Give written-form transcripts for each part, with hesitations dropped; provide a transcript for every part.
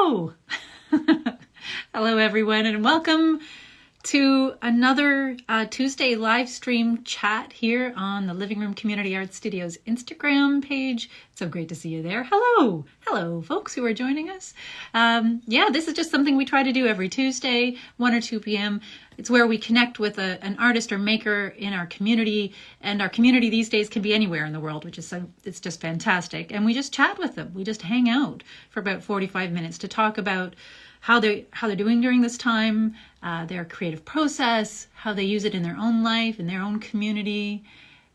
Hello. Hello, everyone, and welcome to another Tuesday live stream chat here on the Living Room Community Art Studios Instagram page. It's so great to see you there. Hello. Hello, folks who are joining us. This is just something we try to do every Tuesday, 1 or 2 p.m. It's where we connect with an artist or maker in our community, and our community these days can be anywhere in the world, which is it's just fantastic. And we just chat with them. We just hang out for about 45 minutes to talk about how they're doing during this time, their creative process, how they use it in their own life, in their own community.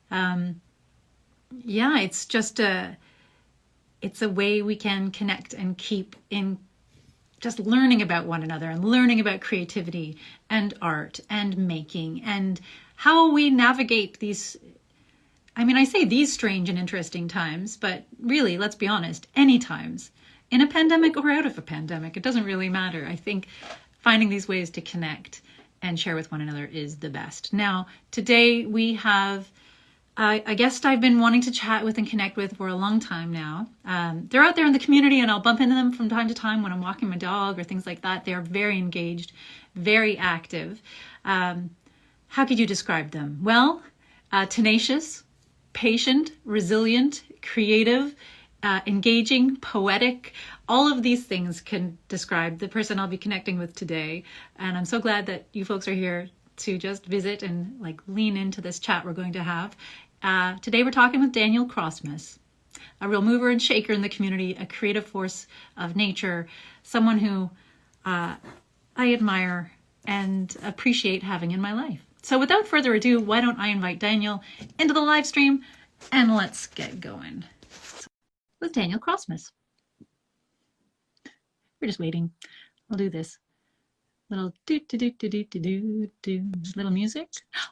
It's just it's a way we can connect and keep in just learning about one another and learning about creativity and art and making and how we navigate these. I say these strange and interesting times, but really, let's be honest, any times. In a pandemic or out of a pandemic, it doesn't really matter. I think finding these ways to connect and share with one another is the best. Now, today we have a guest I've been wanting to chat with and connect with for a long time now. They're out there in the community, and I'll bump into them from time to time when I'm walking my dog or things like that. They're very engaged, very active. How could you describe them? Well, tenacious, patient, resilient, creative, engaging, poetic. All of these things can describe the person I'll be connecting with today. And I'm so glad that you folks are here to just visit and lean into this chat we're going to have. Today we're talking with Daniel Crosmas, a real mover and shaker in the community, a creative force of nature, someone who I admire and appreciate having in my life. So without further ado, why don't I invite Daniel into the live stream and let's get going with Daniel Crosmas. We're just waiting. I'll do this little little music.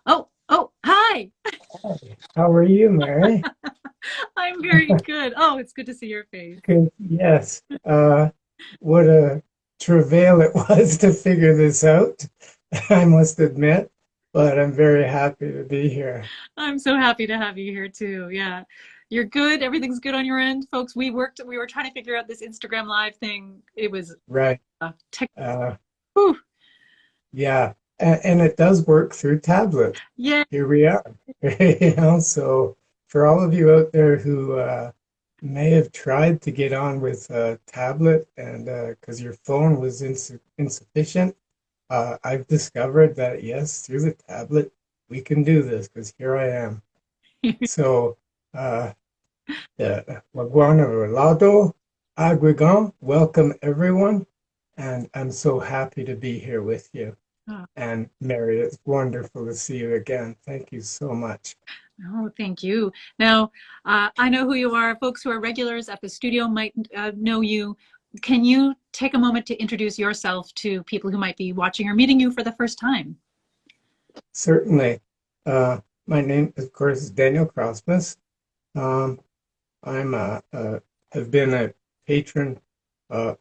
Oh, hi. Hi. How are you, Mary? I'm very good. Oh, it's good to see your face. Good. Yes. What a travail it was to figure this out, I must admit, but I'm very happy to be here. I'm so happy to have you here too. Yeah. You're good. Everything's good on your end, folks. We were trying to figure out this Instagram live thing. It was Right. tech. Whew. Yeah. And it does work through tablet. Yeah. Here we are. So for all of you out there who may have tried to get on with a tablet and because your phone was insufficient, I've discovered that yes, through the tablet, we can do this because here I am. So Wagwana Rolado, Agrigan, welcome everyone. And I'm so happy to be here with you. Oh. And Mary, it's wonderful to see you again. Thank you so much. Oh, thank you. Now, I know who you are. Folks who are regulars at the studio might know you. Can you take a moment to introduce yourself to people who might be watching or meeting you for the first time? Certainly. My name, of course, is Daniel Crosmas. Have been a patron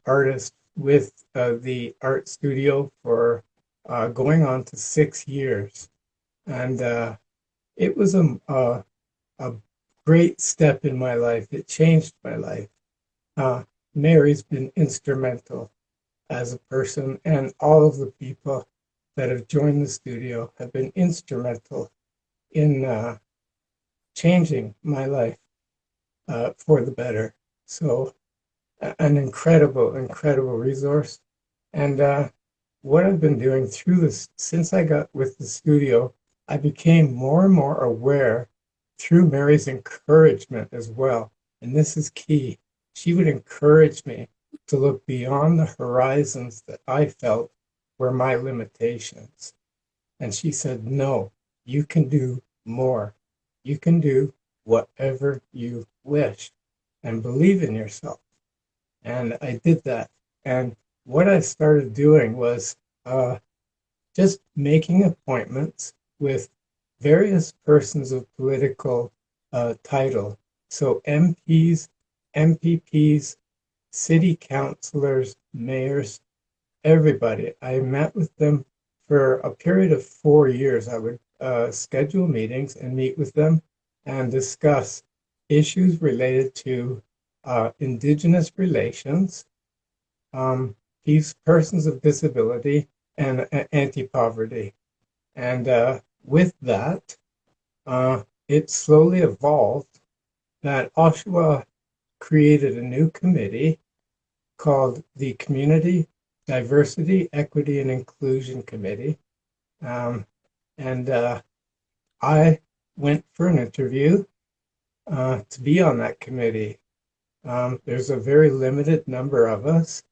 artist with the art studio for going on to 6 years, and it was a great step in my life. It changed my life. Mary's been instrumental as a person, and all of the people that have joined the studio have been instrumental in changing my life for the better. So an incredible resource. And what I've been doing through this, since I got with the studio, I became more and more aware through Mary's encouragement as well. And this is key. She would encourage me to look beyond the horizons that I felt were my limitations. And she said, no, you can do more. You can do whatever you wish and believe in yourself. And I did that. And what I started doing was just making appointments with various persons of political title. So MPs, MPPs, city councilors, mayors, everybody. I met with them for a period of 4 years. I would schedule meetings and meet with them and discuss issues related to Indigenous relations, Peace, persons of disability, and anti-poverty. And with that, it slowly evolved that Oshawa created a new committee called the Community Diversity, Equity, and Inclusion Committee. Um, and I went for an interview to be on that committee. There's a very limited number of us.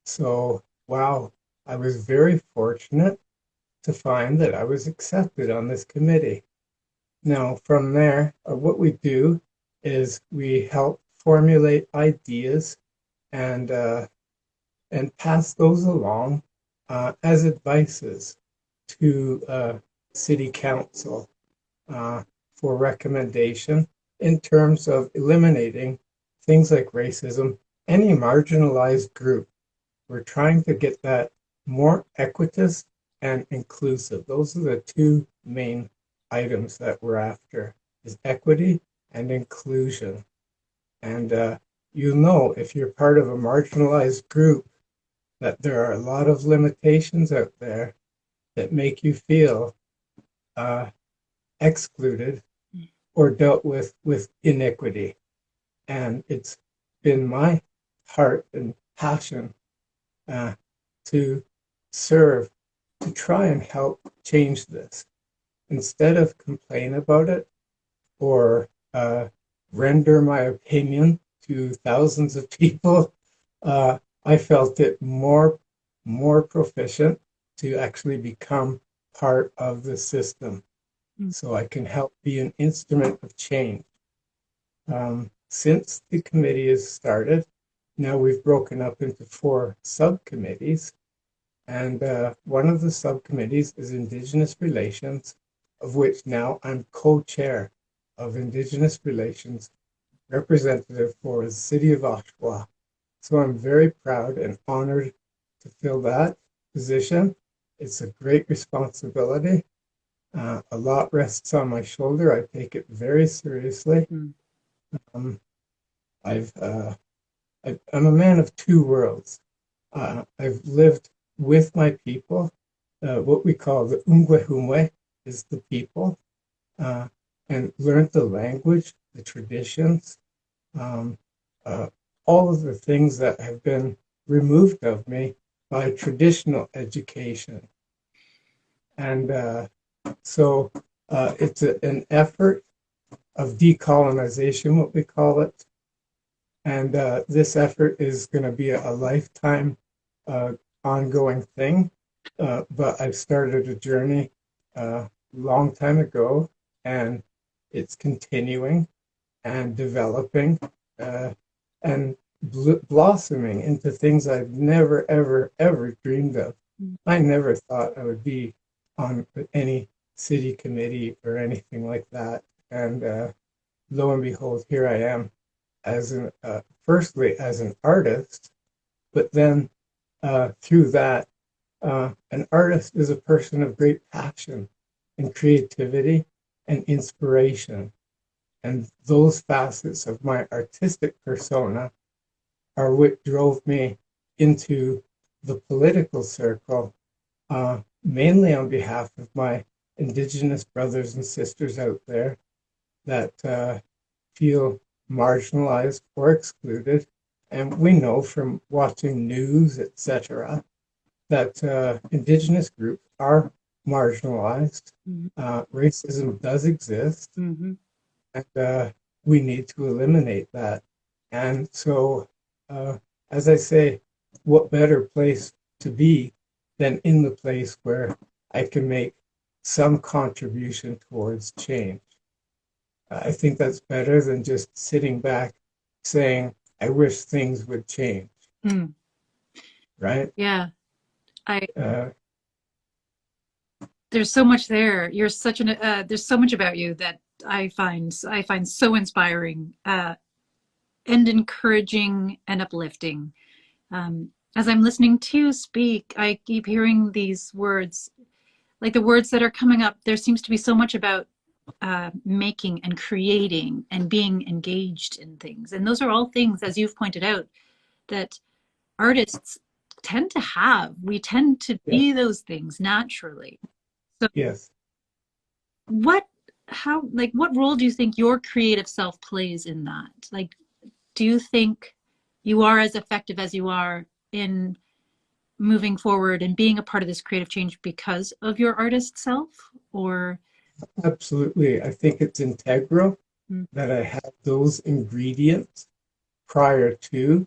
So, wow, I was very fortunate to find that I was accepted on this committee. Now, from there, what we do is we help formulate ideas and pass those along as advices to City Council for recommendation in terms of eliminating things like racism, any marginalized group. We're trying to get that more equitous and inclusive. Those are the two main items that we're after, is equity and inclusion. And you know, if you're part of a marginalized group, that there are a lot of limitations out there that make you feel uh, excluded or dealt with inequity. And it's been my heart and passion uh, to serve, to try and help change this. Instead of complain about it or render my opinion to thousands of people, I felt it more proficient to actually become part of the system, so I can help be an instrument of change. Since the committee has started, now we've broken up into 4 subcommittees, and one of the subcommittees is Indigenous Relations, of which now I'm co-chair of Indigenous Relations, representative for the City of Oshawa. So I'm very proud and honored to fill that position. It's a great responsibility. A lot rests on my shoulder. I take it very seriously. Um, I've I'm a man of 2 worlds. I've lived with my people. What we call the Umwehumwe is the people, uh, and learned the language, the traditions, um, uh, all of the things that have been removed of me by traditional education. And so it's an effort of decolonization, what we call it. And this effort is going to be a lifetime uh, ongoing thing. But I've started a journey a long time ago, and it's continuing and developing and blossoming into things I've never, ever, ever dreamed of. I never thought I would be on any city committee or anything like that. And lo and behold, here I am as an firstly as an artist, but then through that, an artist is a person of great passion and creativity and inspiration. And those facets of my artistic persona are what drove me into the political circle, mainly on behalf of my Indigenous brothers and sisters out there that feel marginalized or excluded. And we know from watching news, etc., that Indigenous groups are marginalized. Racism does exist, and we need to eliminate that. And so, as I say, what better place to be than in the place where I can make some contribution towards change? I think that's better than just sitting back saying, I wish things would change, right? Yeah. I Uh, There's so much there. You're such an there's so much about you that I find so inspiring and encouraging and uplifting. As I'm listening to you speak, I keep hearing these words, like the words that are coming up. There seems to be so much about making and creating and being engaged in things, and those are all things, as you've pointed out, that artists tend to have. We tend to Yeah. be those things naturally. So Yes. what how like what role do you think your creative self plays in that? Like, do you think you are as effective as you are in moving forward and being a part of this creative change because of your artist self? Or Absolutely. I think it's integral mm, that I have those ingredients prior to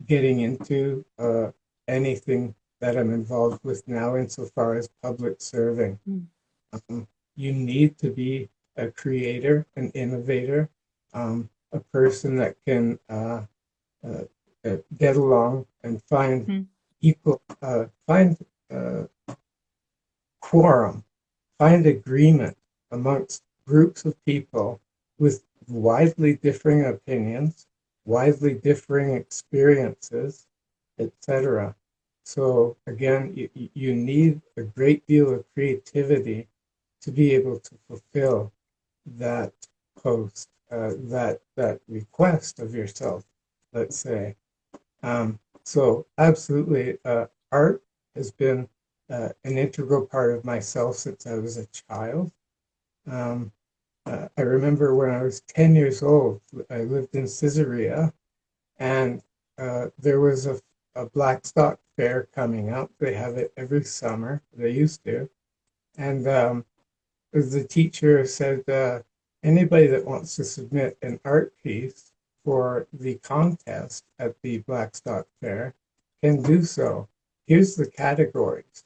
getting into anything that I'm involved with now insofar as public serving. mm, You need to be a creator, an innovator, a person that can uh, get along and find mm, find uh, quorum, find agreement amongst groups of people with widely differing opinions, widely differing experiences, etc. So again, you need a great deal of creativity to be able to fulfill that post, that request of yourself, let's say. So absolutely, art has been an integral part of myself since I was a child. Um, I remember when I was 10 years old, I lived in Caesarea, and there was a Blackstock fair coming up. They have it every summer. They used to. And the teacher said, anybody that wants to submit an art piece for the contest at the Blackstock Fair can do so. Here's the categories.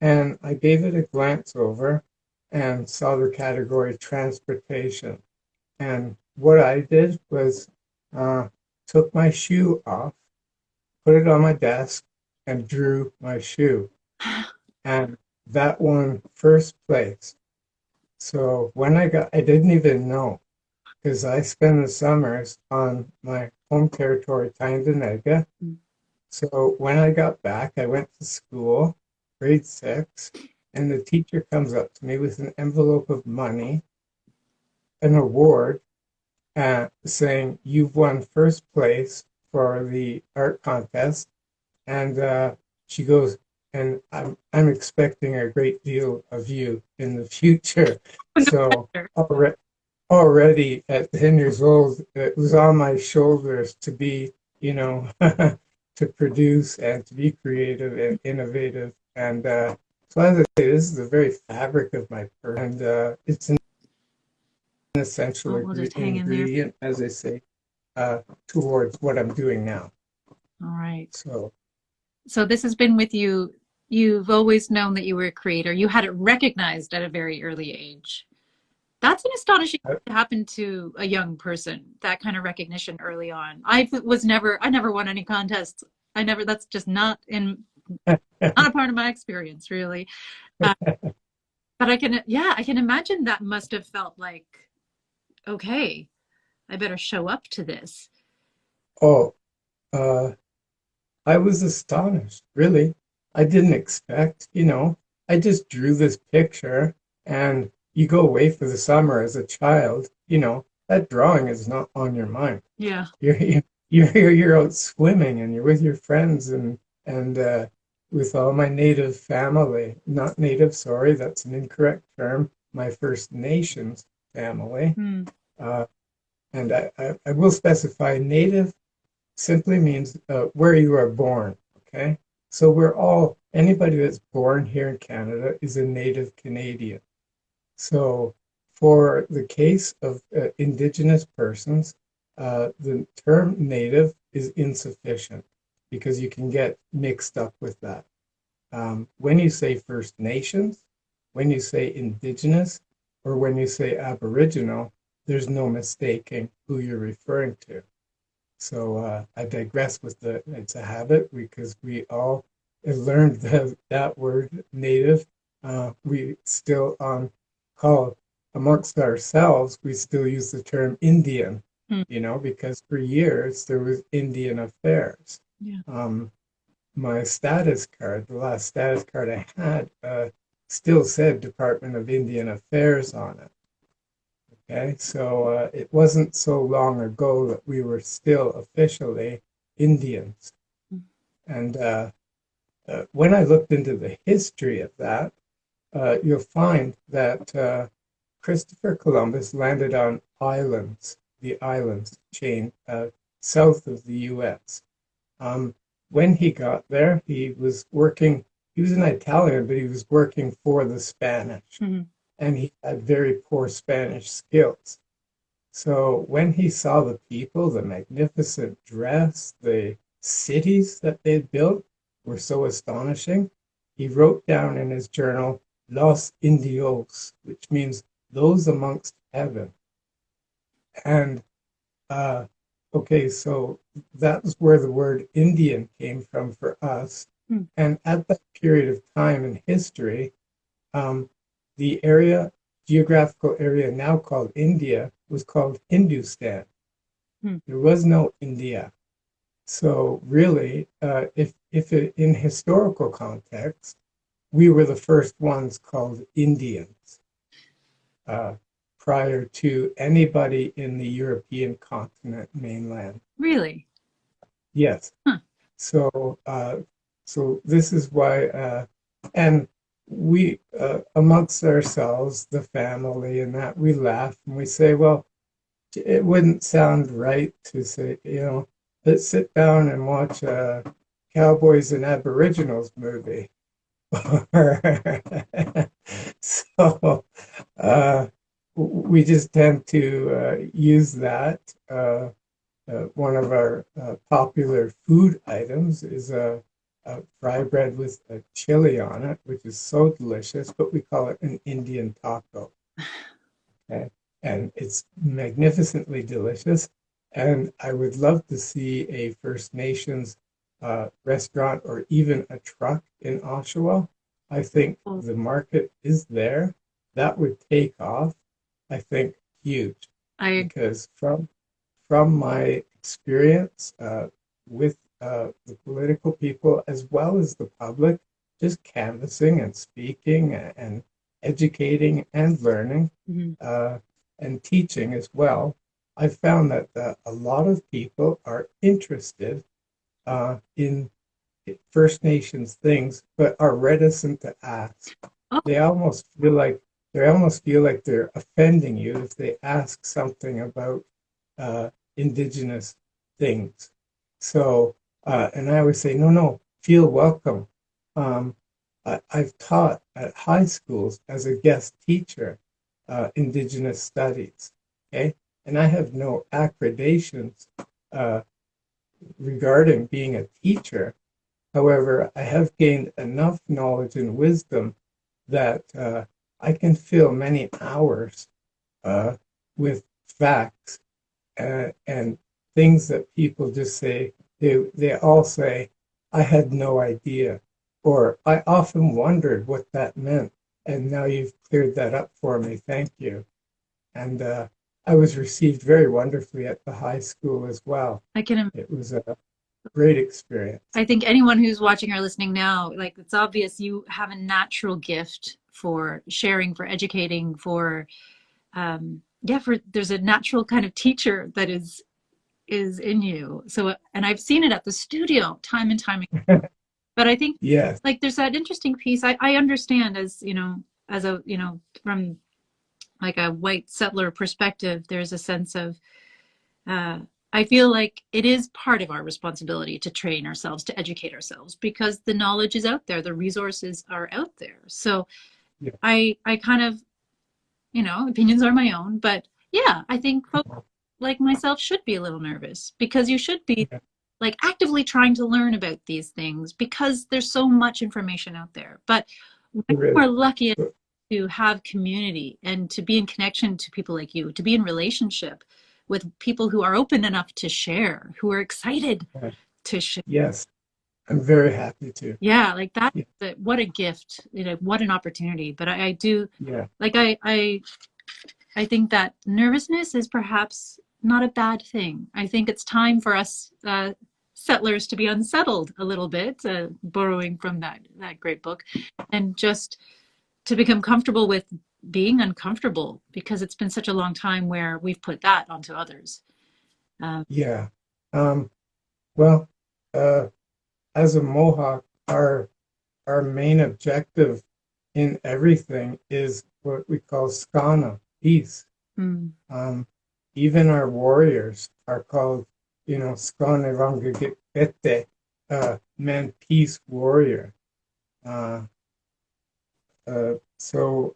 And I gave it a glance over and saw the category transportation. And what I did was uh, took my shoe off, put it on my desk, and drew my shoe. And that won first place. So when I didn't even know because I spend the summers on my home territory, Tyndonega. mm. So when I got back, I went to school, grade six, and the teacher comes up to me with an envelope of money, an award, saying, "You've won first place for the art contest." And she goes, "And I'm expecting a great deal of you in the future." Oh, no So wonder. already at 10 years old, it was on my shoulders to be, you know, to produce and to be creative and innovative. And so, as I say, this is the very fabric of my person, and it's an essential Oh, we'll just hang in there. ingredient, as I say, towards what I'm doing now. All right. So, So this has been with you. You've always known that you were a creator. You had it recognized at a very early age. That's an astonishing I, thing to happen to a young person, that kind of recognition early on. I never won any contests. That's just not a part of my experience, really. Uh, but I can imagine that must have felt like, okay, I better show up to this. oh, uh, I was astonished, really. I didn't expect, I just drew this picture and you go away for the summer as a child, that drawing is not on your mind. Yeah. You're you're out swimming and you're with your friends and with all my native family, not native, sorry, that's an incorrect term, my First Nations family. Hmm. Uh, and I will specify native simply means where you are born. Okay. So anybody that's born here in Canada is a native Canadian. So for the case of Indigenous persons, the term native is insufficient because you can get mixed up with that. When you say First Nations, when you say Indigenous, or when you say Aboriginal, there's no mistaking who you're referring to. So I digress with it's a habit because we all learned that word native. We still call amongst ourselves, we still use the term Indian, Hmm. because for years there was Indian affairs. Yeah. My status card, the last status card I had, still said Department of Indian Affairs on it. Okay, so it wasn't so long ago that we were still officially Indians. And when I looked into the history of that, you'll find that Christopher Columbus landed on islands, the islands chain south of the U.S. Um, when he got there, he was an Italian, but he was working for the Spanish, Hmm. and he had very poor Spanish skills. So when he saw the people, the magnificent dress, the cities that they'd built were so astonishing, he wrote down in his journal, Los Indios, which means those amongst heaven. And uh, okay, so that's where the word Indian came from for us. And at that period of time in history, um, the geographical area now called India, was called Hindustan. Hmm. There was no India. So really, in historical context, we were the first ones called Indians uh, prior to anybody in the European continent mainland. Really? Yes. Huh. So, so this is why, and we, amongst ourselves, the family, and that we laugh and we say, well, it wouldn't sound right to say, let's sit down and watch a Cowboys and Aboriginals movie. So, uh, we just tend to use that. One of our popular food items is a fry bread with a chili on it, which is so delicious, but we call it an Indian taco. Okay? And it's magnificently delicious. And I would love to see a First Nations restaurant or even a truck in Oshawa. I think Well, the market is there. That would take off, I think, huge. I Because from my experience with the political people as well as the public, just canvassing and speaking and educating and learning mhm. uh, and teaching as well, I found that a lot of people are interested in First Nations things, but are reticent to ask. Oh, They almost feel like they're offending you if they ask something about indigenous things. So, and I always say, no, no, feel welcome. Um, I've taught at high schools as a guest teacher indigenous studies, okay, and I have no accreditations uh, regarding being a teacher. However, I have gained enough knowledge and wisdom that I can fill many hours uh, with facts and things that people just say. They all say, "I had no idea," or "I often wondered what that meant," and now you've cleared that up for me. Thank you. And I was received very wonderfully at the high school as well. I can. It was a great experience. I think anyone who's watching or listening now, like it's obvious you have a natural gift for sharing, for educating, for yeah, for there's a natural kind of teacher that is in you. So, and I've seen it at the studio time and time again. But I think Yes, like there's that interesting piece. I understand as as a from like a white settler perspective, there's a sense of uh, I feel like it is part of our responsibility to train ourselves, to educate ourselves, because the knowledge is out there, the resources are out there. So yeah, I kind of, opinions are my own, but yeah, I think folks like myself should be a little nervous because you should be yeah, like actively trying to learn about these things because there's so much information out there. But when there is. we're lucky to have community and to be in connection to people like you, to be in relationship with people who are open enough to share, who are excited to share. Yes, I'm very happy to. Yeah, like that, Yeah, what a gift, what an opportunity. But I do yeah, like I think that nervousness is perhaps not a bad thing. I think it's time for us settlers to be unsettled a little bit, borrowing from that great book, and just to become comfortable with being uncomfortable because it's been such a long time where we've put that onto others. Um, yeah. Well, uh, as a Mohawk, our main objective in everything is what we call skana, peace. Mm. Um, Even our warriors are called, skane rangagete, meant peace warrior. Uh, so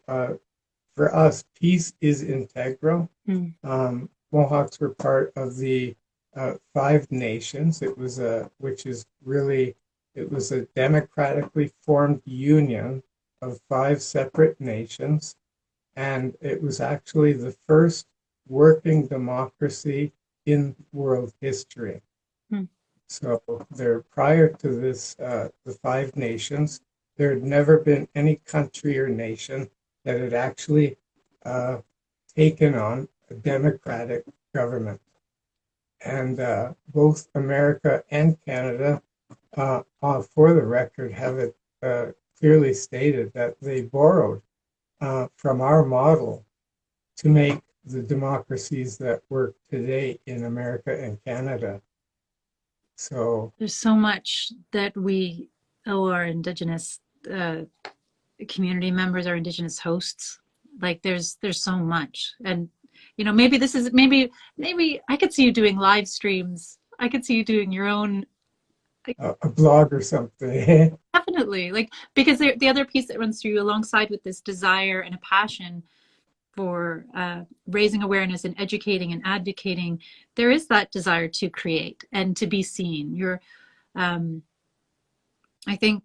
for us, peace is integral. Mm. Mohawks were part of the Five Nations. Which is really, it was a democratically formed union of five separate nations, and it was actually the first working democracy in world history. Mm. So prior to this, the Five Nations, there had never been any country or nation that had actually uh, taken on a democratic government. And both America and Canada, for the record, have it clearly stated that they borrowed from our model to make the democracies that work today in America and Canada. So, There's so much that we owe our Indigenous uh, community members, our Indigenous hosts. Like there's so much, and maybe this is maybe I could see you doing live streams. I could see you doing your own. Like, a blog or something. definitely, like because the other piece that runs through you, alongside with this desire and a passion for raising awareness and educating and advocating, there is that desire to create and to be seen. Um, I think,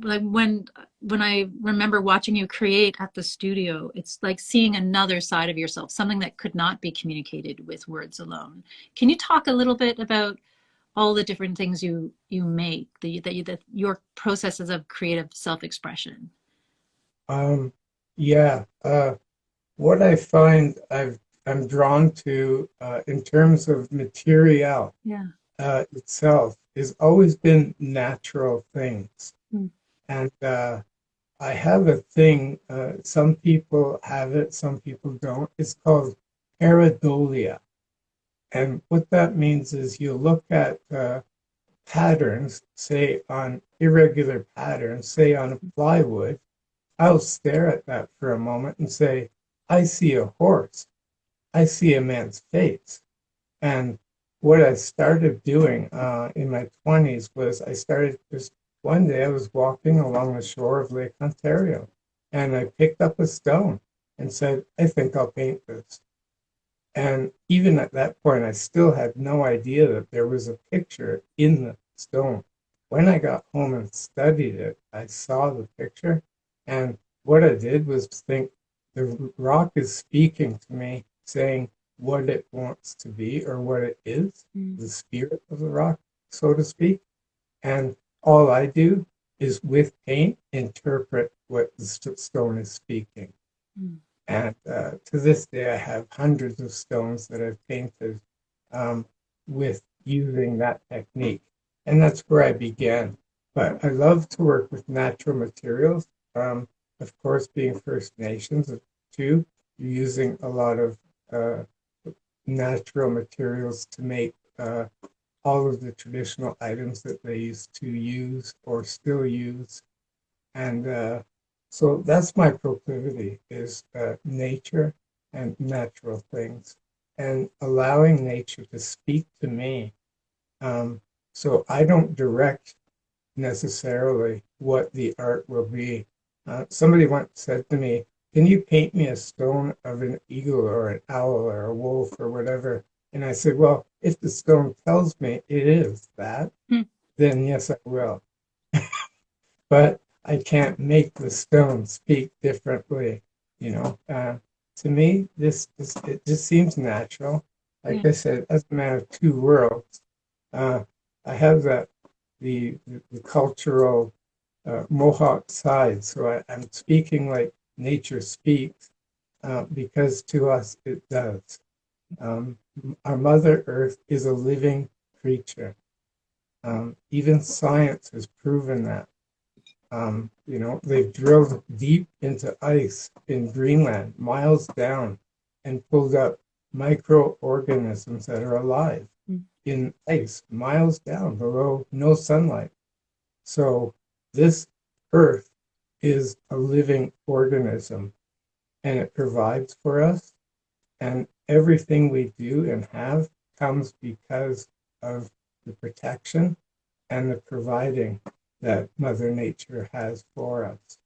like when I remember watching you create at the studio, it's like seeing another side of yourself, something that could not be communicated with words alone. Can you talk a little bit about all the different things you make, that your processes of creative self-expression? um, yeah, what I find I'm drawn to in terms of material Yeah. itself has always been natural things. Mm. And I have a thing, some people have it, some people don't. It's called pareidolia. And what that means is you look at patterns, say on irregular patterns, say on a plywood. I'll stare at that for a moment and say, I see a horse. I see a man's face. And what I started doing in my 20s was I started just one day I was walking along the shore of Lake Ontario and I picked up a stone and said, I think I'll paint this. And even at that point, I still had no idea that there was a picture in the stone. When I got home and studied it, I saw the picture. And what I did was think the rock is speaking to me, saying what it wants to be or what it is, Mm. the spirit of the rock, so to speak. And all I do is with paint interpret what the stone is speaking. Mm. And to this day, I have hundreds of stones that I've painted um, with using that technique. And that's where I began. But I love to work with natural materials. Of course, being First Nations too, you're using a lot of uh, natural materials to make all of the traditional items that they used to use or still use. And so that's my proclivity is nature and natural things and allowing nature to speak to me. Um, so I don't direct necessarily what the art will be. Somebody once said to me, can you paint me a stone of an eagle or an owl or a wolf or whatever? And I said, well, if the stone tells me it is that, Mm. then yes, I will. But I can't make the stone speak differently. You know, to me, this it just seems natural. Yeah. Like I said, as a man of two worlds, uh, I have the cultural Mohawk side, so I'm speaking like nature speaks because to us it does. Um, our Mother Earth is a living creature. Even science has proven that. They've drilled deep into ice in Greenland, miles down, and pulled up microorganisms that are alive Mm. in ice, miles down below no sunlight. So this earth is a living organism and it provides for us. And everything we do and have comes because of the protection and the providing that Mother Nature has for us.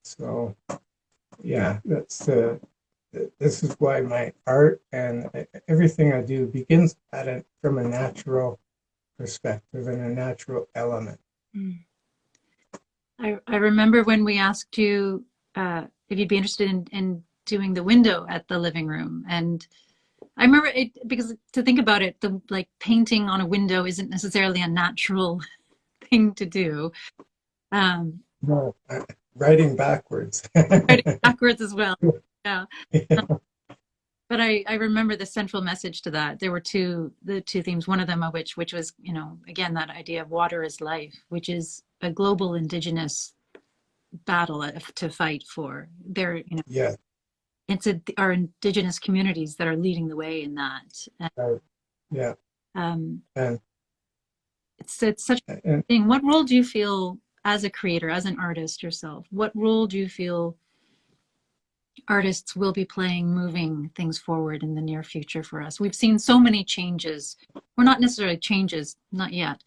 So, yeah, this is why my art and everything I do begins from a natural perspective and a natural element. Mm. I remember when we asked you if you'd be interested in doing the window at the living room. And I remember it because to think about it, the like painting on a window isn't necessarily a natural thing to do. Um, No, writing backwards. writing backwards as well. Yeah. But I remember the central message to that. There were the two themes, one of them of which was, again, that idea of water is life, which is a global indigenous battle to fight for. Yeah, Our indigenous communities that are leading the way in that. And, right. Yeah, um, and it's such and a thing. What role do you feel as a creator, as an artist yourself? What role do you feel artists will be playing moving things forward in the near future for us? We've seen so many changes, or not necessarily changes, not yet,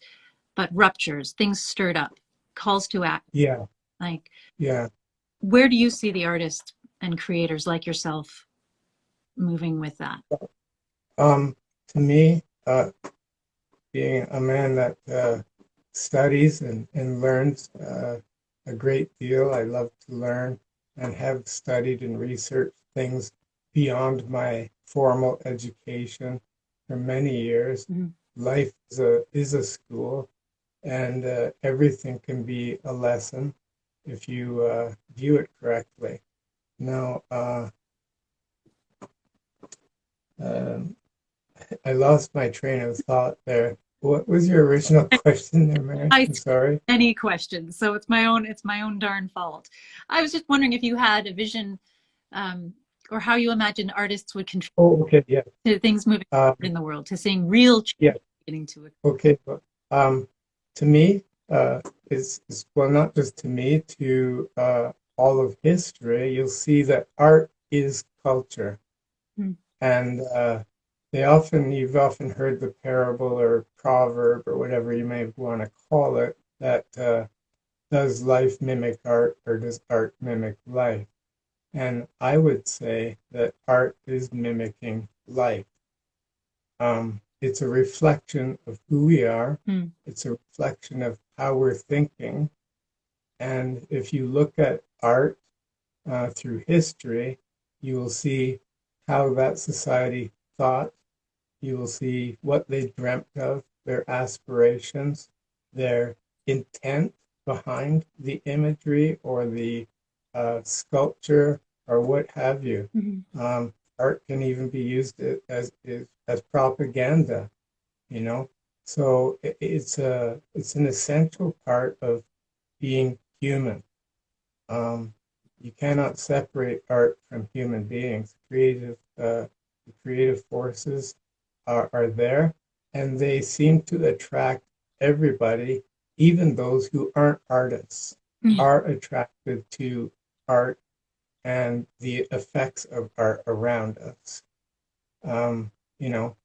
but ruptures, things stirred up, calls to act. yeah, Like, yeah. where do you see the artists and creators like yourself moving with that? To me, being a man that studies and learns a great deal, I love to learn and have studied and researched things beyond my formal education for many years. Mm-hmm. Life is a school, and everything can be a lesson if you view it correctly. Now, um, I lost my train of thought there. What was your original question there, Mary? I I'm sorry. any questions, so it's my own darn fault. I was just wondering if you had a vision, um, or how you imagine artists would contribute Oh, okay, yeah. to things moving forward Um, in the world, to seeing real change yeah, beginning to occur. okay. Well, to me, is well, not just to me, to all of history, you'll see that art is culture. Mm. And you've often heard the parable or proverb or whatever you may want to call it, that does life mimic art or does art mimic life? And I would say that art is mimicking life. It's a reflection of who we are. Mm. It's a reflection of how we're thinking. And if you look at art through history, you will see how that society thought. You will see what they dreamt of, their aspirations, their intent behind the imagery or the sculpture or what have you. Mm-hmm. Art can even be used as propaganda, you know. So it's an essential part of being human. Um, you cannot separate art from human beings. The creative forces are there, and they seem to attract everybody, even those who aren't artists, Mm. are attracted to art and the effects of art around us. Um, you know,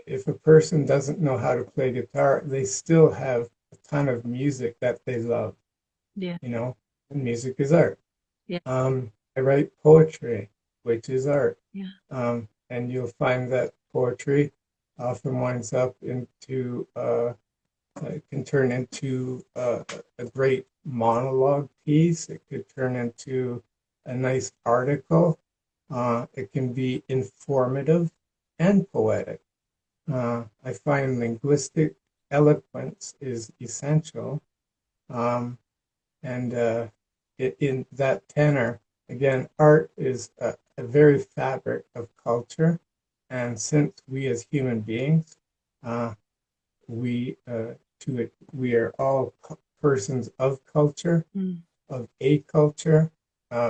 if a person doesn't know how to play guitar, they still have a ton of music that they love, Yeah, you know, and music is art. yeah, I write poetry, which is art. yeah. And you'll find that poetry often winds up into, it can turn into a great monologue piece. It could turn into a nice article. It can be informative and poetic. I find linguistic eloquence is essential. Um, and in that tenor, again, art is a very fabric of culture. And since we as human beings, uh, we we are all persons of culture, Mm. of a culture.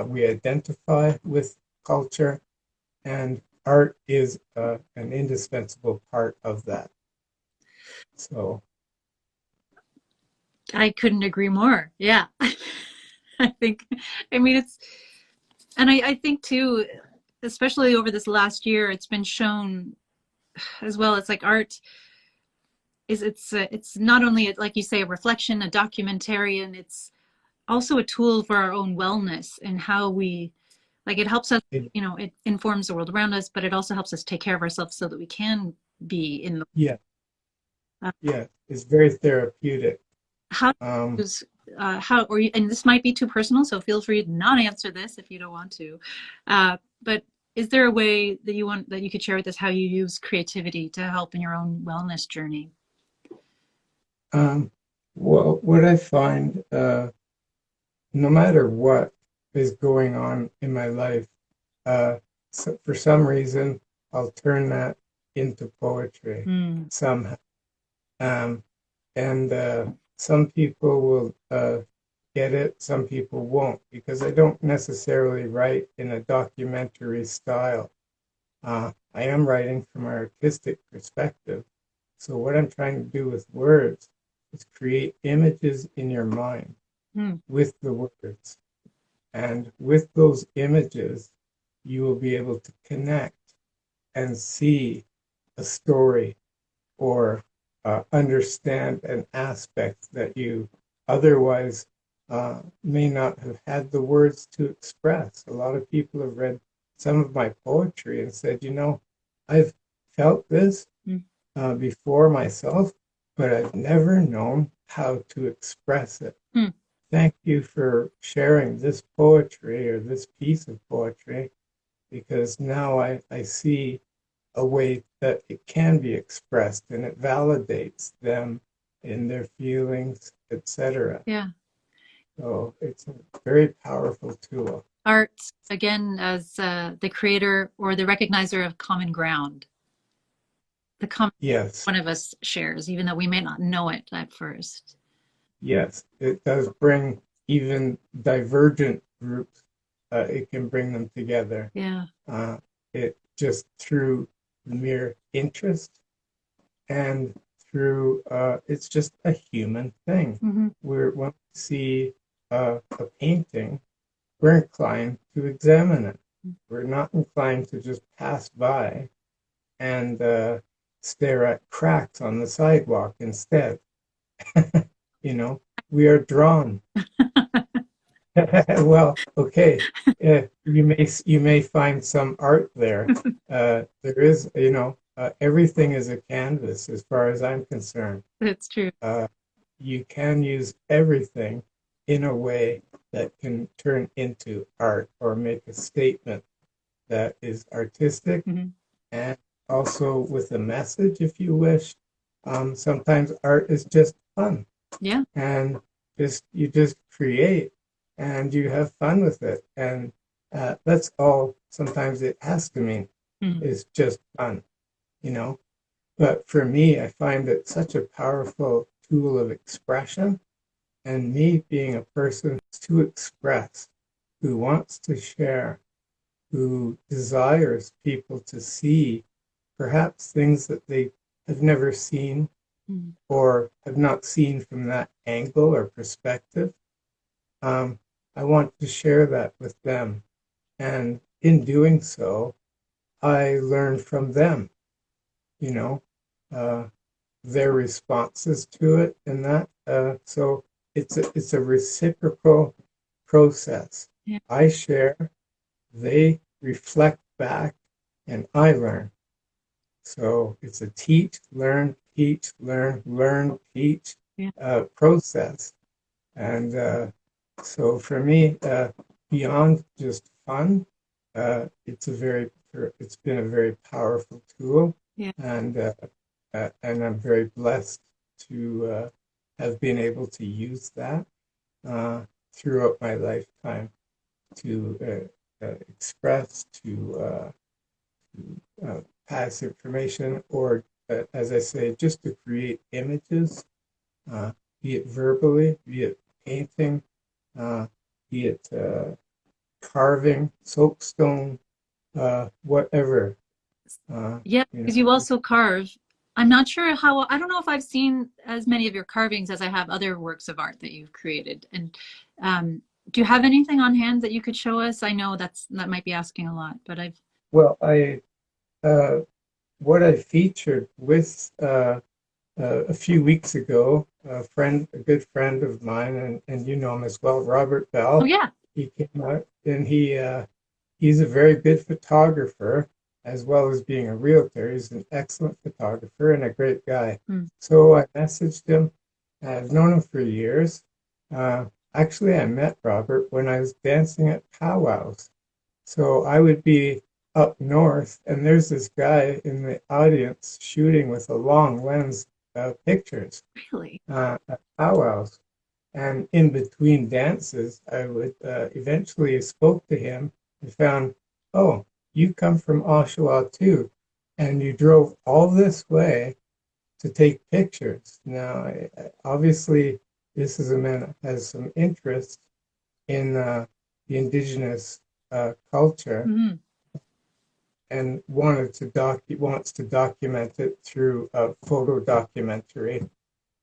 We identify with culture, and art is an indispensable part of that. So I couldn't agree more. Yeah. I think, I mean, and I think too, especially over this last year, it's been shown as well. It's like art is it's not only like you say a reflection, a documentarian. It's also a tool for our own wellness and how we like it helps us. It, You know, it informs the world around us, but it also helps us take care of ourselves so that we can be in the. yeah, Uh, yeah, it's very therapeutic. how Um, use how or and this might be too personal, so feel free to not answer this if you don't want to. But is there a way that you want that you could share with us how you use creativity to help in your own wellness journey? um, well, what I find, no matter what is going on in my life, uh, so for some reason, I'll turn that into poetry Mm, somehow. Um, and some people will get it, some people won't, because I don't necessarily write in a documentary style. I am writing from an artistic perspective. So, what I'm trying to do with words is create images in your mind mm, with the words. And with those images, you will be able to connect and see a story or understand an aspect that you otherwise may not have had the words to express. A lot of people have read some of my poetry and said, you know, I've felt this mm, before myself, but I've never known how to express it. mm. Thank you for sharing this poetry or this piece of poetry because now I see a way that it can be expressed and it validates them in their feelings, etc. Yeah. So it's a very powerful tool. Art, again, as the creator or the recognizer of common ground, the common Yes, one of us shares, even though we may not know it at first. yes, it does bring even divergent groups, it can bring them together. Yeah. Uh, it just through the mere interest and through it's just a human thing. Hmm. When we see a painting, we're inclined to examine it. We're not inclined to just pass by and stare at cracks on the sidewalk instead. You know, we are drawn. Well, okay. You may find some art there. There is, everything is a canvas as far as I'm concerned. It's true. Uh, you can use everything in a way that can turn into art or make a statement that is artistic Hmm. and also with a message if you wish. Sometimes art is just fun Yeah. and just you just create and you have fun with it. And that's all sometimes it has to mean Hmm. is just fun, you know. But for me, I find it such a powerful tool of expression. And me being a person to express, who wants to share, who desires people to see perhaps things that they have never seen Hmm. or have not seen from that angle or perspective. Um, I want to share that with them. And in doing so, I learn from them, you know, uh, their responses to it and that. So it's a reciprocal process. Yeah. I share, they reflect back, and I learn. So it's a teach, learn, teach Yeah. process. And so for me, beyond just fun, it's been a very powerful tool, Yeah. and I'm very blessed to have been able to use that uh, throughout my lifetime to express, to pass information, or as I say, just to create images, uh, be it verbally, be it painting, uh, be it carving, soapstone, whatever. Uh, Yeah. you Because you know, also carve. I'm not sure how, I don't know if I've seen as many of your carvings as I have other works of art that you've created. And do you have anything on hand that you could show us? I know that might be asking a lot, but I've, Well, I uh, what I featured with a few weeks ago, a good friend of mine, and you know him as well, Robert oh Bell. yeah, He came out and he's a very good photographer as well as being a realtor. He's an excellent photographer and a great guy. hmm, So I messaged him. I've known him for years. Uh, Actually, I met Robert when I was dancing at powwows. So I would be up north, and there's this guy in the audience shooting with a long lens pictures really? at powwows. And in between dances, I would eventually spoke to him and found, oh, you come from Oshawa too, and you drove all this way to take pictures. Now, obviously, this is a man that has some interest in the indigenous culture Hmm. and wants to document it through a photo documentary.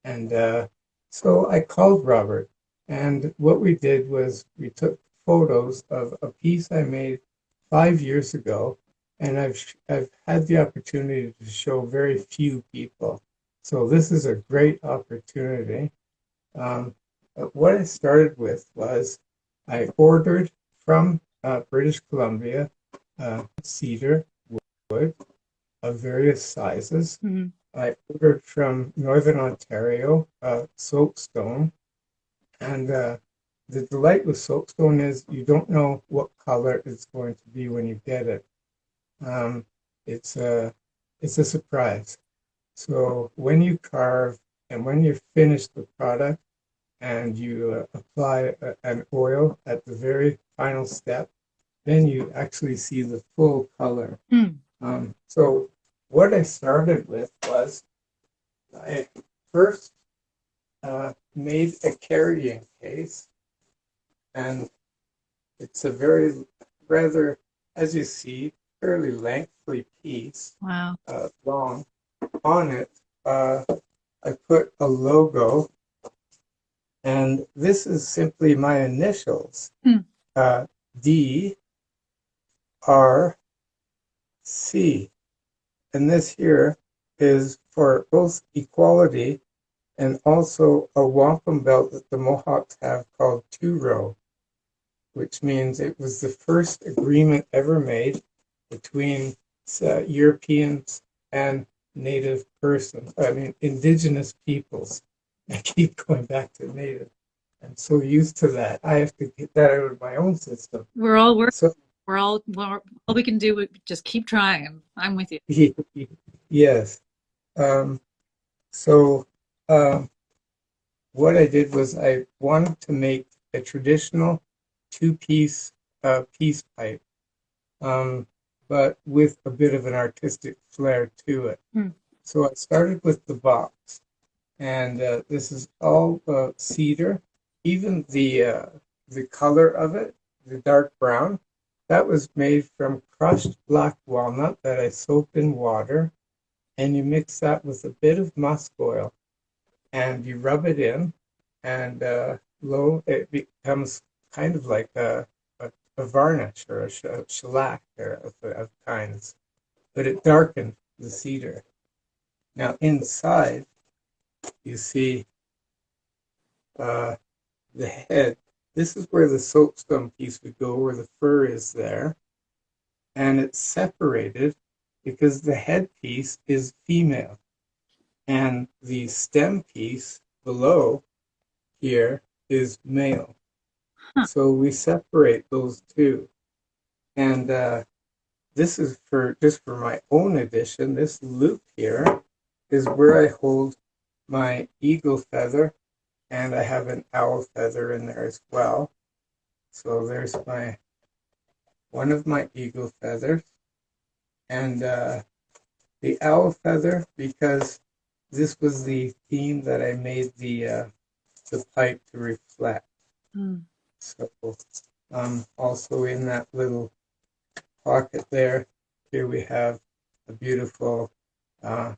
And so I called Robert, and what we did was we took photos of a piece I made 5 years ago, and I've had the opportunity to show very few people. So this is a great opportunity. Um, what I started with was I ordered from British Columbia cedar wood of various sizes. Hmm. I ordered from Northern Ontario soapstone, and the delight with soapstone is you don't know what color it's going to be when you get it. Um, it's a it's a surprise. So when you carve and when you finish the product and you apply an oil at the very final step, then you actually see the full color. Hmm. So what I started with was I first made a carrying case, and it's a very rather, as you see, fairly lengthy piece, Wow. long. On it, I put a logo, and this is simply my initials, Hmm. uh, DRC, and this here is for both equality and also a wampum belt that the Mohawks have called two-row, which means it was the first agreement ever made between Europeans and native persons, I mean, indigenous peoples. I keep going back to native. I'm so used to that. I have to get that out of my own system. We're all work. So, All we can do is just keep trying. I'm with you. yes. Um, so, um, what I did was I wanted to make a traditional two-piece peace pipe, um, but with a bit of an artistic flair to it. Hmm. So I started with the box, and this is all cedar. Even the color of it, the dark brown, that was made from crushed black walnut that I soaked in water, and you mix that with a bit of musk oil, and you rub it in, and it becomes kind of like a varnish or a shellac of kinds, but it darkened the cedar. Now inside, you see uh, the head. This is where the soapstone piece would go, where the fur is there, and it's separated because the head piece is female, and the stem piece below here is male. Huh. So we separate those two. And this is for just for my own edition. This loop here is where I hold my eagle feather, and I have an owl feather in there as well. So there's my one of my eagle feathers, and the owl feather because this was the theme that I made the pipe to reflect. Hmm. So also in that little pocket there, here we have a beautiful uh,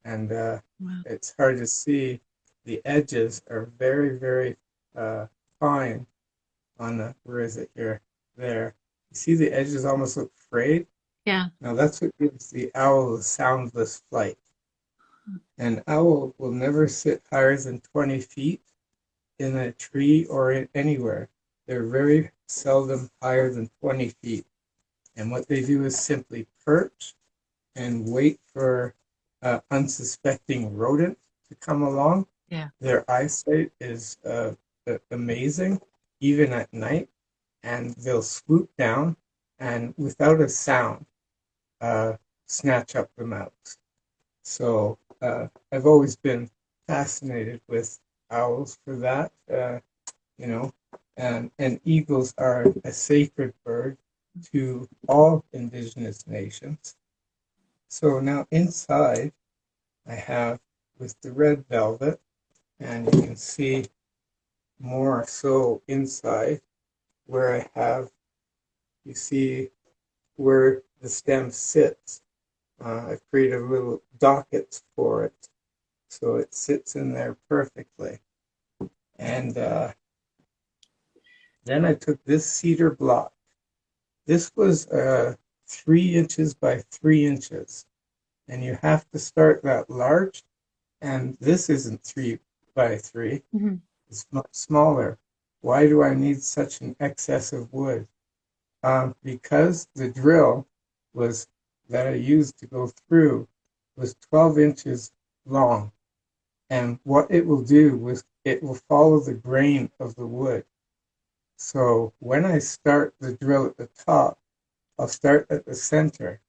and Wow. it's hard to see. The edges are very, very uh, fine on the, where is it here? There. You see the edges almost look frayed? Yeah. Now that's what gives the owl a soundless flight. An owl will never sit higher than 20 feet in a tree or anywhere. They're very seldom higher than 20 feet. And what they do is simply perch and wait for unsuspecting rodent to come along. Yeah. Their eyesight is amazing, even at night, and they'll swoop down and without a sound uh, snatch up the mouse. So I've always been fascinated with owls for that, you know, and eagles are a sacred bird to all indigenous nations. So now inside I have with the red velvet, and you can see more so inside where I have, you see where the stem sits. I've created little dockets for it, so it sits in there perfectly. And then I took this cedar block. This was 3 inches by 3 inches, and you have to start that large. And this isn't 3 by 3; Hmm. it's much smaller. Why do I need such an excess of wood? Because the drill was that I used to go through was 12 inches long. And what it will do was it will follow the grain of the wood. So when I start the drill at the top, I'll start at the center.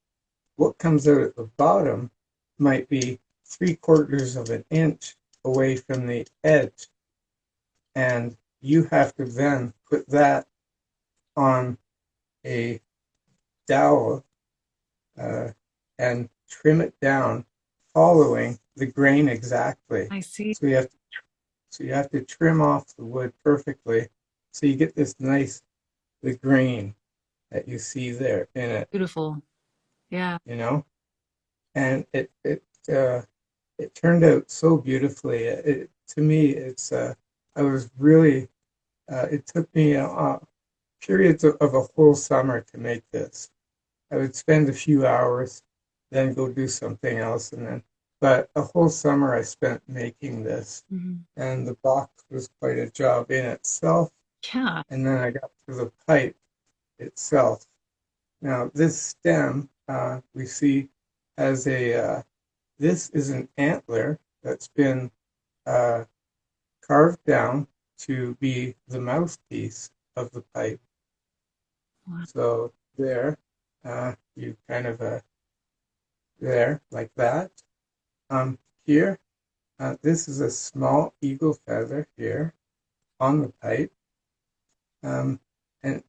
What comes out at the bottom might be 3/4 of an inch away from the edge. And you have to then put that on a dowel uh, and trim it down, following the grain exactly. I see. So you have to, so you have to trim off the wood perfectly, so you get this nice the grain that you see there in it. Beautiful. Yeah. You know, and uh, it turned out so beautifully. To me, it's I was really it took me periods of a whole summer to make this. I would spend a few hours, then go do something else, and then. But a whole summer I spent making this, Hmm. and the box was quite a job in itself. Yeah. And then I got to the pipe itself. Now this stem we see has a this is an antler that's been uh, carved down to be the mouthpiece of the pipe. Wow. So there, you kind of there like that. Here, this is a small eagle feather here on the pipe. And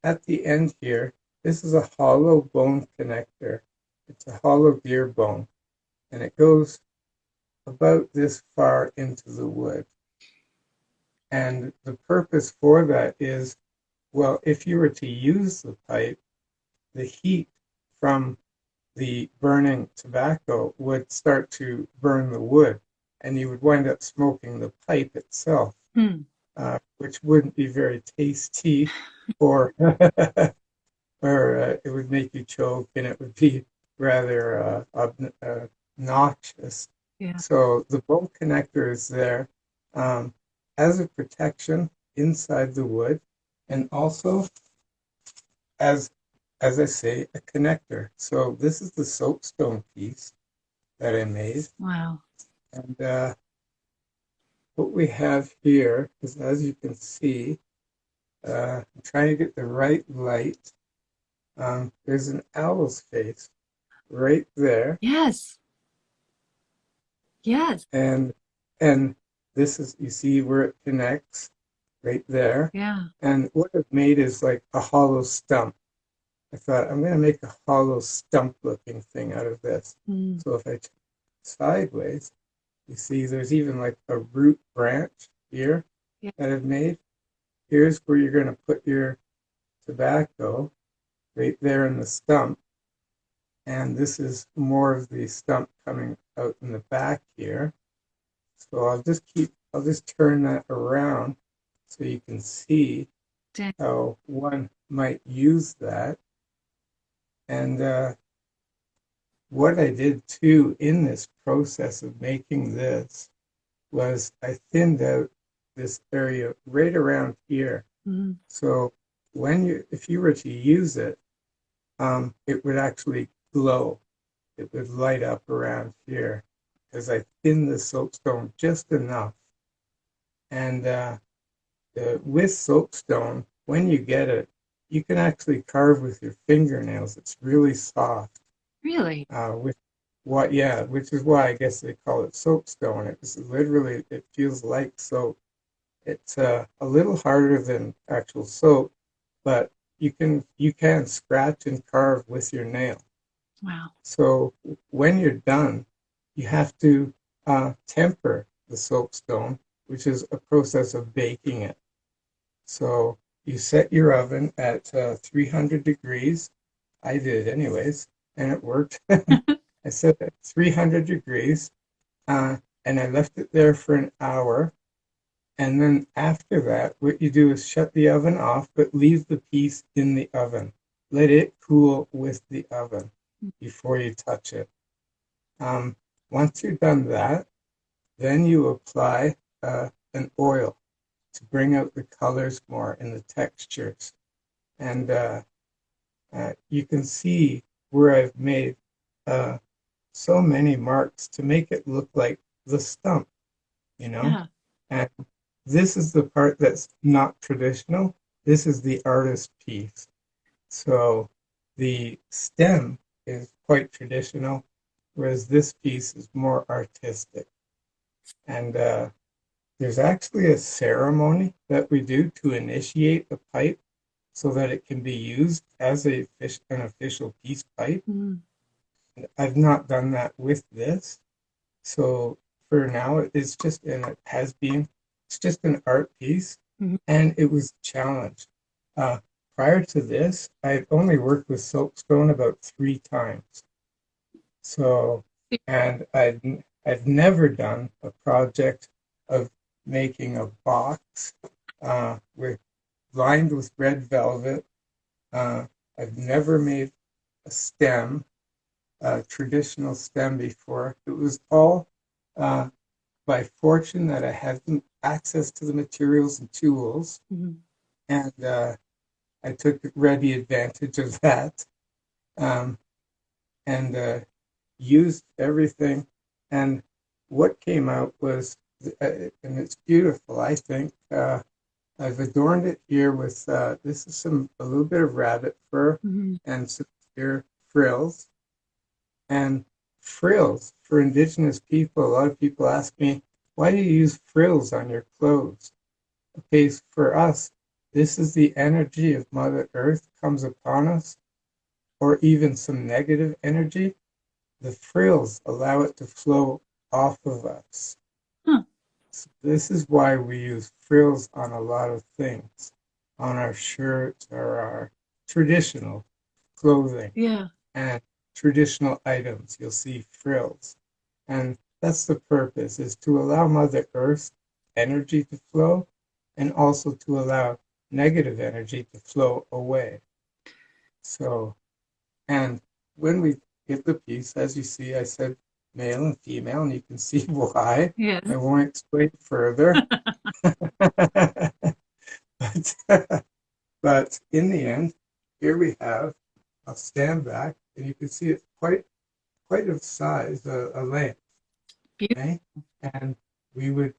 at the end here, this is a hollow bone connector. It's a hollow deer bone, and it goes about this far into the wood. And the purpose for that is, well, if you were to use the pipe, the heat from the burning tobacco would start to burn the wood, and you would wind up smoking the pipe itself, Hmm. which wouldn't be very tasty, or or it would make you choke, and it would be rather noxious. Yeah. So the bone connector is there um, as a protection inside the wood, and also as as I say, a connector. So this is the soapstone piece that I made, Wow. and what we have here is, as you can see, I'm trying to get the right light. There's an owl's face right there, Yes. Yes. and and this is, you see where it connects right there. Yeah. And what I've made is like a hollow stump. I thought I'm going to make a hollow stump looking thing out of this. Mm. So if I turn sideways, you see there's even like a root branch here Yeah. that I've made. Here's where you're going to put your tobacco, right there in the stump. And this is more of the stump coming out in the back here. So I'll just turn that around so you can see Dang. how one might use that. And what I did too in this process of making this was I thinned out this area right around here. Mhm. So if you were to use it, it would actually glow. It would light up around here because I thinned the soapstone just enough. And with soapstone, when you get it, you can actually carve with your fingernails. It's really soft. Really? Which yeah, which is why I guess they call it soapstone. It's literally it feels like soap. It's a little harder than actual soap, but you can scratch and carve with your nail. Wow. So when you're done, you have to temper the soapstone, which is a process of baking it. So you set your oven at 300 degrees. I did anyways, and it worked. I set it at 300 degrees, and I left it there for an hour. And then after that, what you do is shut the oven off, but leave the piece in the oven. Let it cool with the oven before you touch it. Um, Once you're done that, then you apply an oil to bring out the colors more and the textures. And you can see where I've made uh, so many marks to make it look like the stump, you know? Yeah. And this is the part that's not traditional. This is the artist piece. So the stem is quite traditional, whereas this piece is more artistic. And there's actually a ceremony that we do to initiate the pipe so that it can be used as an official peace pipe. Mm. I've not done that with this. So for now, it's just, and it has been, it's just an art piece, Mhm. and it was a challenge. Uh, Prior to this, I'd only worked with soapstone about 3 times. So, and I've never done a project of making a box with lined with red velvet. Uh, I've never made a stem, a traditional stem before. It was all uh, by fortune that I had access to the materials and tools, Mhm. and I took ready advantage of that, um, and used everything. And what came out was, and it's beautiful. I think I've adorned it here with this is a little bit of rabbit fur Mhm. and some ear frills. And frills for indigenous people, a lot of people ask me, why do you use frills on your clothes? Okay, for us, this is the energy of Mother Earth comes upon us, or even some negative energy. The frills allow it to flow off of us. Huh. So this is why we use frills on a lot of things, on our shirts or our traditional clothing Yeah. and traditional items. You'll see frills. And that's the purpose, is to allow Mother Earth energy to flow and also to allow negative energy to flow away. So, and when we get the piece, as you see, I said male and female, and you can see why. Yes. I won't explain further. but, but in the end, here we have, I'll stand back, and you can see it's quite of size, a length, Beautiful. okay? And we would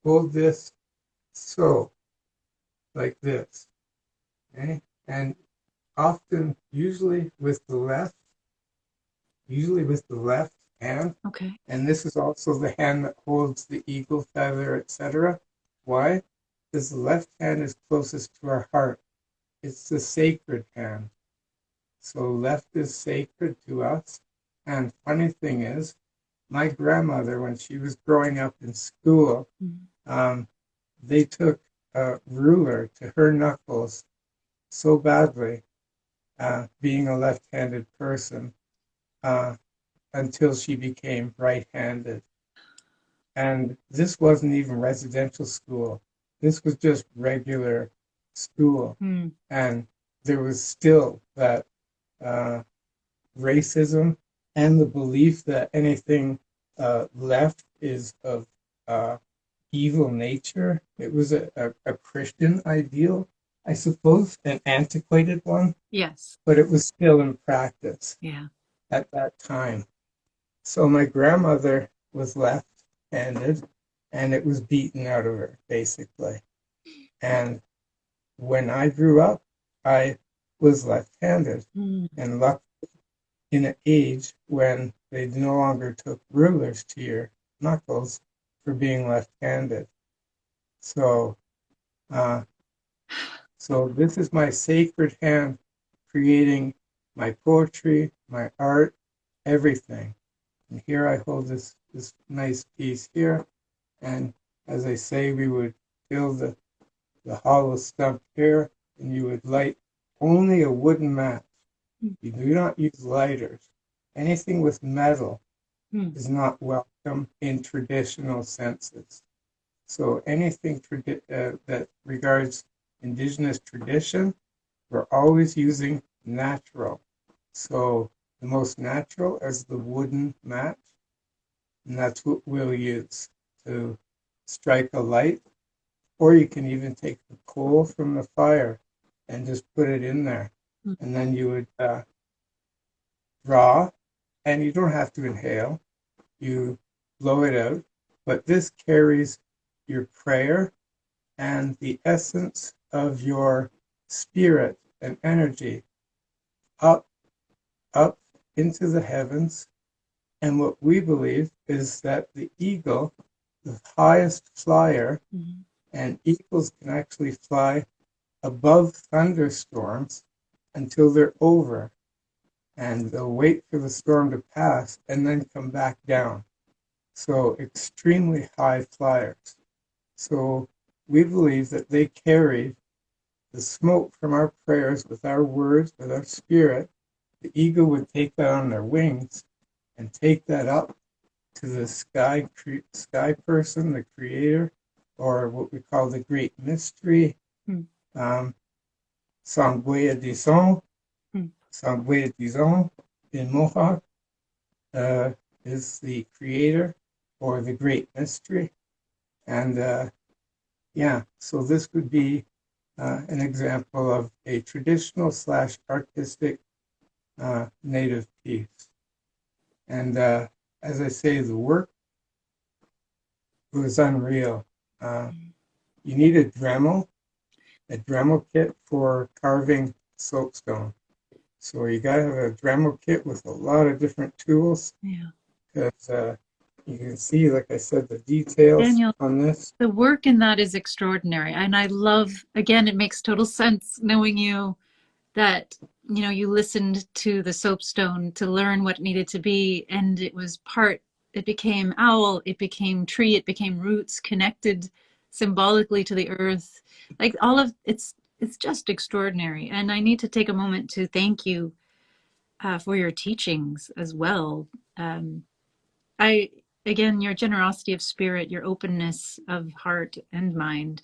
hold this so, like this, okay? And often, usually with the left hand, Okay. and this is also the hand that holds the eagle feather, etc. Why? Because the left hand is closest to our heart. It's the sacred hand. So left is sacred to us. And funny thing is, my grandmother, when she was growing up in school, Mhm. um, they took a ruler to her knuckles so badly, being a left-handed person, uh, until she became right-handed. And this wasn't even residential school. This was just regular school. Mm. And there was still that uh, racism and the belief that anything left is of uh, evil nature. It was a Christian ideal, I suppose, an antiquated one, Yes. but it was still in practice Yeah. at that time. So my grandmother was left-handed, and it was beaten out of her, basically. And when I grew up, I was left-handed, Mm. and luckily in an age when they no longer took rulers to your knuckles for being left-handed. So, uh, so this is my sacred hand creating my poetry, my art, everything. And here I hold this nice piece here. And as I say, we would fill the hollow stump here, and you would light only a wooden match. You do not use lighters. Anything with metal Mm. is not welcome in traditional senses. So anything that regards indigenous tradition, we're always using natural. So the most natural is the wooden match, and that's what we'll use to strike a light. Or you can even take the coal from the fire and just put it in there. Mm. And then you would draw, and you don't have to inhale. You blow it out. But this carries your prayer and the essence of your spirit and energy up, up into the heavens. And what we believe is that the eagle, the highest flyer, Mm. and eagles can actually fly above thunderstorms until they're over. And they'll wait for the storm to pass and then come back down. So extremely high flyers. So we believe that they carried the smoke from our prayers with our words, with our spirit. The eagle would take that on their wings and take that up to the sky person, the creator, or what we call the great mystery. Mm. Sangwea Dison, Mm. Sangwea Dison in Mohawk is the creator or the great mystery. And yeah, so this would be an example of a traditional slash artistic native piece. And as I say, the work was unreal. You need a Dremel kit for carving soapstone. So you got to have a Dremel kit with a lot of different tools Yeah. because you can see, like I said, the details Daniel, on this. the work in that is extraordinary. And I love, again, it makes total sense knowing you that, you know, you listened to the soapstone to learn what it needed to be. And it was part, it became owl, it became tree, it became roots connected symbolically to the earth. Like all of it's just extraordinary. And I need to take a moment to thank you for your teachings as well. Um, I again, your generosity of spirit, your openness of heart and mind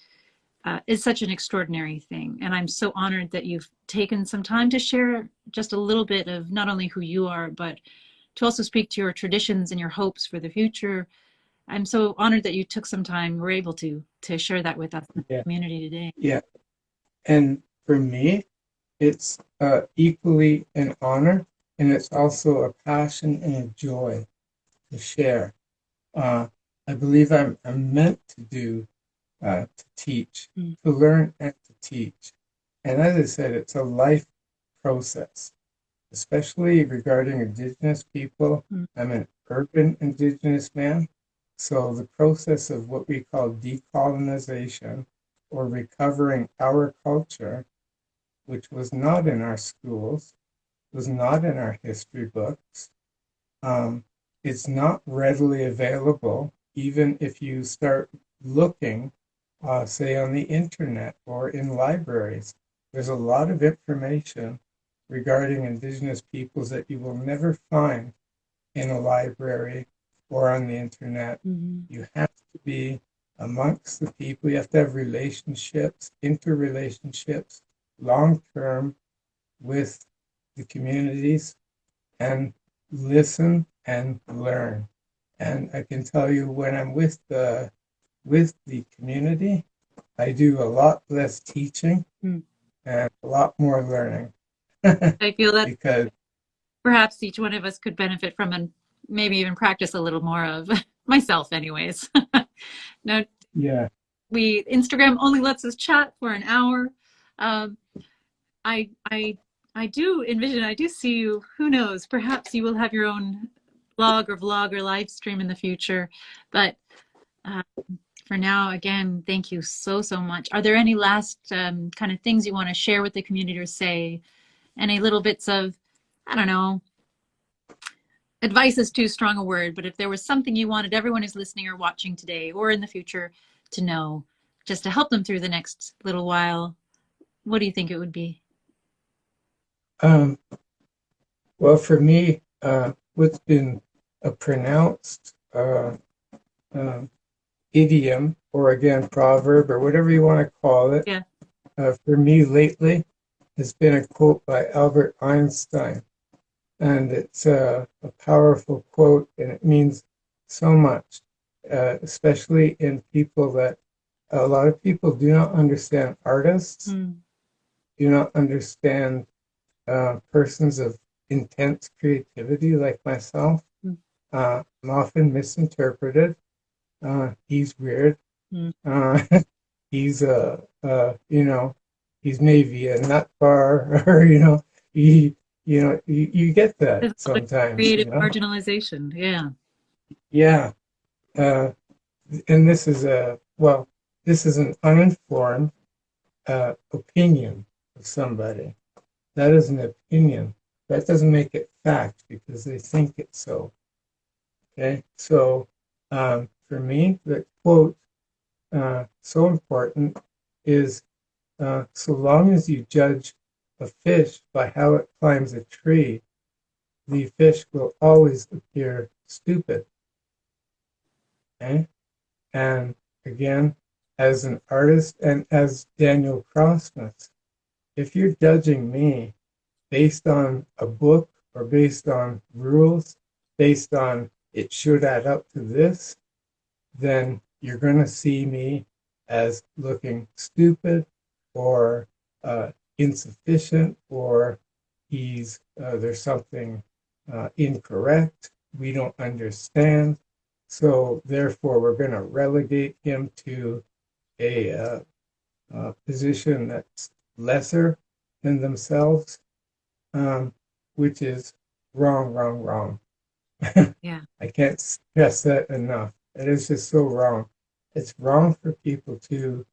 is such an extraordinary thing. And I'm so honored that you've taken some time to share just a little bit of not only who you are, but to also speak to your traditions and your hopes for the future. I'm so honored that you took some time, were able to share that with us in the Yeah, community today. yeah. And for me, it's equally an honor, and it's also a passion and a joy to share. Uh, I believe I'm meant to do to teach, Mm. to learn and to teach. And as I said, it's a life process, especially regarding Indigenous people. Mm. I'm an urban Indigenous man. So the process of what we call decolonization or recovering our culture, which was not in our schools, was not in our history books. Um, it's not readily available, even if you start looking, say, on the internet or in libraries. There's a lot of information regarding Indigenous peoples that you will never find in a library or on the internet. Mhm. You have to be amongst the people. You have to have relationships, interrelationships, long term with the communities and listen and learn. And I can tell you when I'm with the community, I do a lot less teaching Mm. and a lot more learning I feel that because perhaps each one of us could benefit from and maybe even practice a little more of myself anyways. Now, yeah. we Instagram only lets us chat for an hour. Um, I I I do envision, I do see you, who knows, perhaps you will have your own blog or vlog or live stream in the future. But uh, for now, again, thank you so, so much. Are there any last kind of things you want to share with the community or say? Any little bits of, I don't know, advice is too strong a word, but if there was something you wanted everyone who's listening or watching today or in the future to know, just to help them through the next little while, what do you think it would be? Um, well, for me, what's been a pronounced um, idiom, or again, proverb, or whatever you want to call it, Yeah. for me lately has been a quote by Albert Einstein. And it's a powerful quote, and it means so much, especially in people that a lot of people do not understand artists, Mm. do not understand persons of intense creativity like myself. Mm. I'm often misinterpreted. He's weird. Mm. Uh, he's you know, he's maybe a nut bar, or you get that There's a lot of sometimes, creative marginalization. Yeah. Yeah. Uh, and this is this is an uninformed opinion of somebody. That is an opinion. That doesn't make it fact because they think it's so. Okay. So for me, the quote so important is so long as you judge a fish by how it climbs a tree, the fish will always appear stupid. Okay. And again, as an artist and as Daniel Crosmas, if you're judging me based on a book or based on rules, based on it should add up to this, then you're going to see me as looking stupid or insufficient, or there's something incorrect. We don't understand. So therefore, we're going to relegate him to a position that's lesser than themselves, which is wrong, wrong, wrong. Yeah. I can't stress that enough. It is just so wrong. It's wrong for people to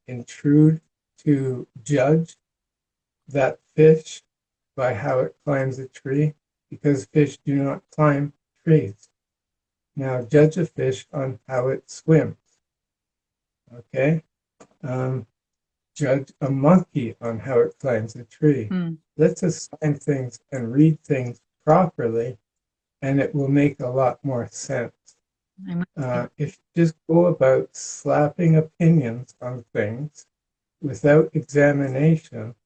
intrude, to judge that fish by how it climbs a tree, because fish do not climb trees. Now, judge a fish on how it swims. Okay? Um, judge a monkey on how it climbs a tree. Mm. Let's assign things and read things properly, and it will make a lot more sense. If you just go about slapping opinions on things without examination,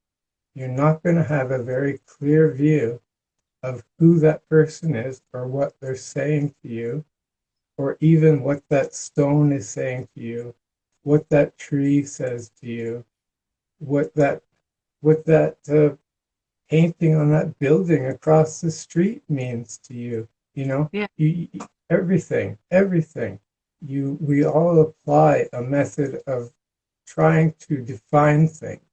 you're not going to have a very clear view of who that person is or what they're saying to you, or even what that stone is saying to you, what that tree says to you, what that painting on that building across the street means to you. You know, Yeah. everything. We all apply a method of trying to define things.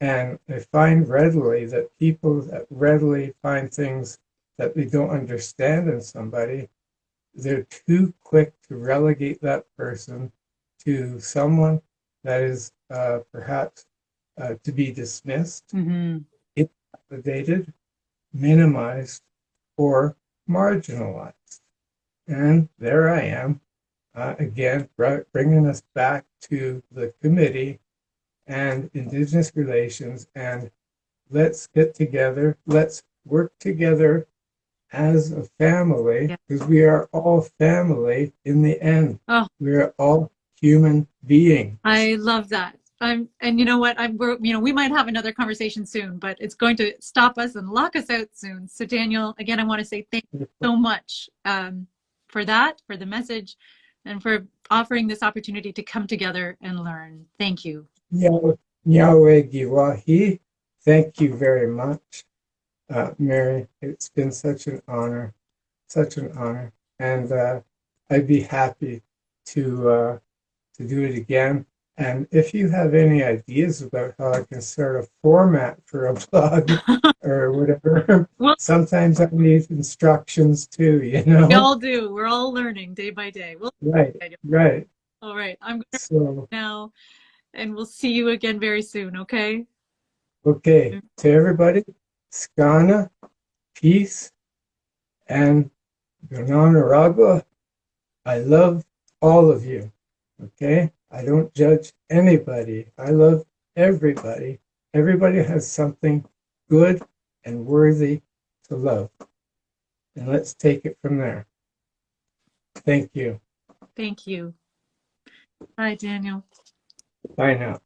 And I find readily that people that readily find things that they don't understand in somebody, they're too quick to relegate that person to someone that is perhaps to be dismissed, Mm-hmm. invalidated, minimized, or marginalized. And there I am, again, bringing us back to the committee and Indigenous relations, and let's get together, let's work together as a family Yeah. because we are all family in the end. Oh, We are all human beings. I love that. And you know what? We might have another conversation soon, but it's going to stop us and lock us out soon. So, Daniel, again, I want to say thank you so much for that, for the message, and for offering this opportunity to come together and learn. Thank you. Yahweh Giwahi, thank you very much, Mary. It's been such an honor, and I'd be happy to do it again. And if you have any ideas about how I can start a format for a blog or whatever, Well, sometimes I need instructions too, we all do. We're all learning day by day. Well, Right, right. all right. I'm going to So, now, and we'll see you again very soon. Okay. okay, to everybody, Skana, peace, and Gonanaragua. I love all of you. Okay? I don't judge anybody. I love everybody. Everybody has something good and worthy to love. And let's take it from there. Thank you. Thank you. Bye, Daniel. Bye now.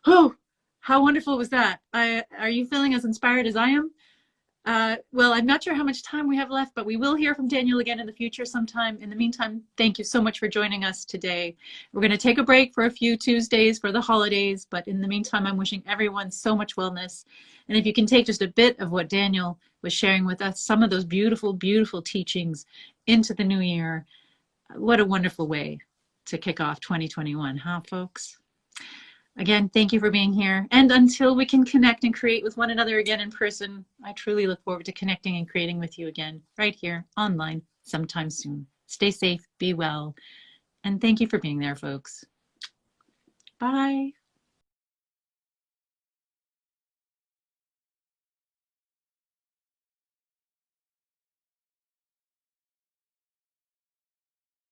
Oh, how wonderful was that? Are you feeling as inspired as I am? Well, I'm not sure how much time we have left, but we will hear from Daniel again in the future sometime. In the meantime, thank you so much for joining us today. We're going to take a break for a few Tuesdays for the holidays, but in the meantime, I'm wishing everyone so much wellness. And if you can take just a bit of what Daniel was sharing with us, some of those beautiful, beautiful teachings into the new year, what a wonderful way to kick off 2021, huh, folks? Again, thank you for being here. And until we can connect and create with one another again in person, I truly look forward to connecting and creating with you again right here online sometime soon. Stay safe, be well, and thank you for being there, folks. Bye.